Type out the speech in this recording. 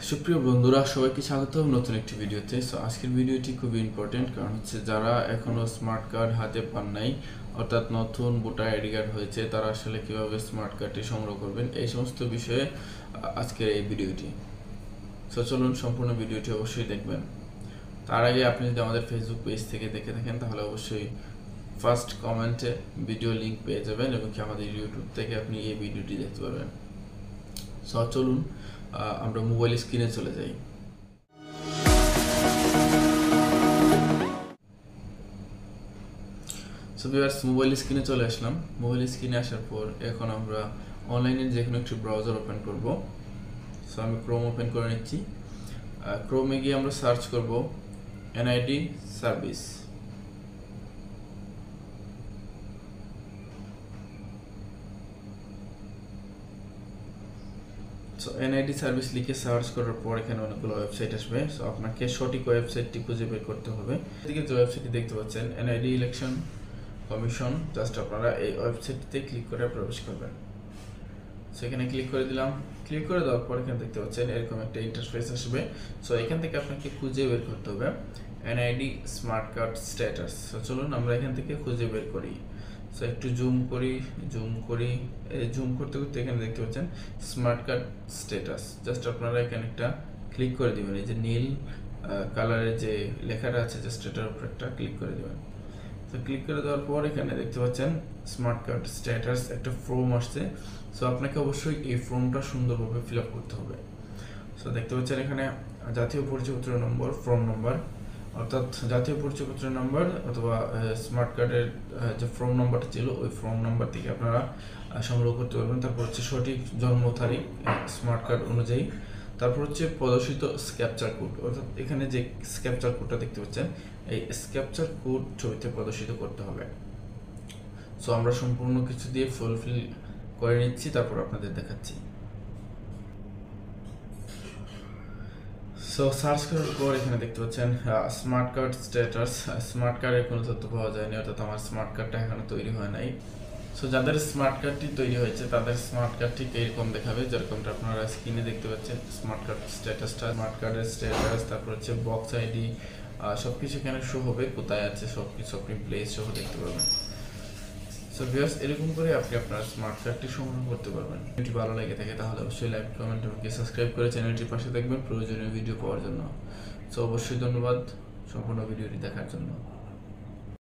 সুপ্রিয় বন্ধুরা, সবাইকে স্বাগতম নতুন একটি ভিডিওতে। সো আজকের ভিডিওটি খুবই ইম্পর্টেন্ট, কারণ হচ্ছে যারা এখনো স্মার্ট কার্ড হাতে পান নাই, অর্থাৎ নতুন ভোটার আইডি কার্ড হয়েছে, তারা আসলে কিভাবে স্মার্ট কার্ডটি সংগ্রহ করবেন এই সমস্ত বিষয়ে আজকের এই ভিডিওটি। সো চলুন সম্পূর্ণ ভিডিওটি অবশ্যই দেখবেন। তার আগে আপনি যদি আমাদের ফেসবুক পেজ থেকে দেখে থাকেন, তাহলে অবশ্যই ফার্স্ট কমেন্টে ভিডিও লিঙ্ক পেয়ে যাবেন, এবং কি আমাদের ইউটিউব থেকে আপনি এই ভিডিওটি দেখতে পারবেন। সো চলুন আমরা মোবাইল স্ক্রিনে চলে যাই। সো ভিউয়ার্স, মোবাইল স্ক্রিনে চলে আসলাম। মোবাইল স্ক্রিনে আসার পর এখন আমরা অনলাইনে যে কোনো একটি ব্রাউজার ওপেন করব। সো আমি ক্রোম ওপেন করে নিচ্ছি। ক্রোমে গিয়ে আমরা সার্চ করব NID service. So NID service লিখে সার্চ করার পর এখানে অনেকগুলো ওয়েবসাইট আসবে। সো আপনাকে সঠিক ওয়েবসাইটটি খুঁজে বের করতে হবে। এদিকে যে ওয়েবসাইটটি দেখতে পাচ্ছেন, এনআইডি ইলেকশন কমিশন, জাস্ট আপনারা এই ওয়েবসাইটটিতে ক্লিক করে প্রবেশ করবেন। সেখানে ক্লিক করে দিলাম। ক্লিক করে দেওয়ার পর এখানে দেখতে পাচ্ছেন এরকম একটা ইন্টারফেস আসবে। সো এখান থেকে আপনাকে খুঁজে বের করতে হবে NID smart card status. So চলুন আমরা এখান থেকে খুঁজে বের করি। সো একটু জুম করতে করতে এখানে দেখতে পাচ্ছেন স্মার্ট কার্ড স্ট্যাটাস। জাস্ট আপনারা এখানে একটা ক্লিক করে দিবেন। এই যে নীল কালারের যে লেখাটা আছে, জাস্ট এটার উপর একটা ক্লিক করে দিবেন। তো ক্লিক করে দেওয়ার পর এখানে দেখতে পাচ্ছেন স্মার্ট কার্ড স্ট্যাটাস একটা ফর্ম আসছে। সো আপনাকে অবশ্যই এই ফর্মটা সুন্দরভাবে ফিল আপ করতে হবে। সো দেখতে পাচ্ছেন এখানে জাতীয় পরিচয়পত্র নম্বর, ফর্ম নম্বর, অর্থাৎ জাতীয় পরিচয়পত্র নম্বর অথবা স্মার্ট কার্ডের যে ফর্ম নাম্বারটা ছিল ওই ফর্ম নাম্বার থেকে আপনারা সংগ্রহ করতে পারবেন। তারপর হচ্ছে সঠিক জন্ম তারিখ স্মার্ট কার্ড অনুযায়ী। তারপর হচ্ছে প্রদর্শিত স্ক্যাপচার কোড, অর্থাৎ এখানে যে স্ক্যাপচার কোডটা দেখতে পাচ্ছেন এই স্ক্যাপচার কোড ছবিতে প্রদর্শিত করতে হবে। সো আমরা সম্পূর্ণ কিছু দিয়ে ফুলফিল করে নিচ্ছি, তারপর আপনাদের দেখাচ্ছি। সো সার্চ করার পর এখানে দেখতে পাচ্ছেন স্মার্ট কার্ড স্ট্যাটাস। স্মার্ট কার্ডের কোনো তথ্য পাওয়া যায়নি, অর্থাৎ আমার স্মার্ট কার্ডটা এখনো তৈরি হয় নাই। সো যাদের স্মার্ট কার্ডটি তৈরি হয়েছে তাদের স্মার্ট কার্ড ঠিক এরকম দেখাবে, যেরকমটা আপনারা স্ক্রিনে দেখতে পাচ্ছেন। স্মার্ট কার্ড স্ট্যাটাসটা, স্মার্ট কার্ডের স্ট্যাটাস, তারপর হচ্ছে বক্স আইডি, সব কিছু এখানে শো হবে, কোথায় আছে সব কিছু আপনি প্লেস সহ দেখতে পারবেন। সো ভিউয়ার্স, এরকম করে আপনি আপনার স্মার্ট কার্ডটি সংগ্রহ করতে পারবেন। ভিডিওটি ভালো লেগে থাকে তাহলে অবশ্যই লাইক, কমেন্ট এবং সাবস্ক্রাইব করে চ্যানেলটির পাশে থাকবেন প্রয়োজনীয় ভিডিও পাওয়ার জন্য। সো অবশ্যই ধন্যবাদ সম্পূর্ণ ভিডিওটি দেখার জন্য।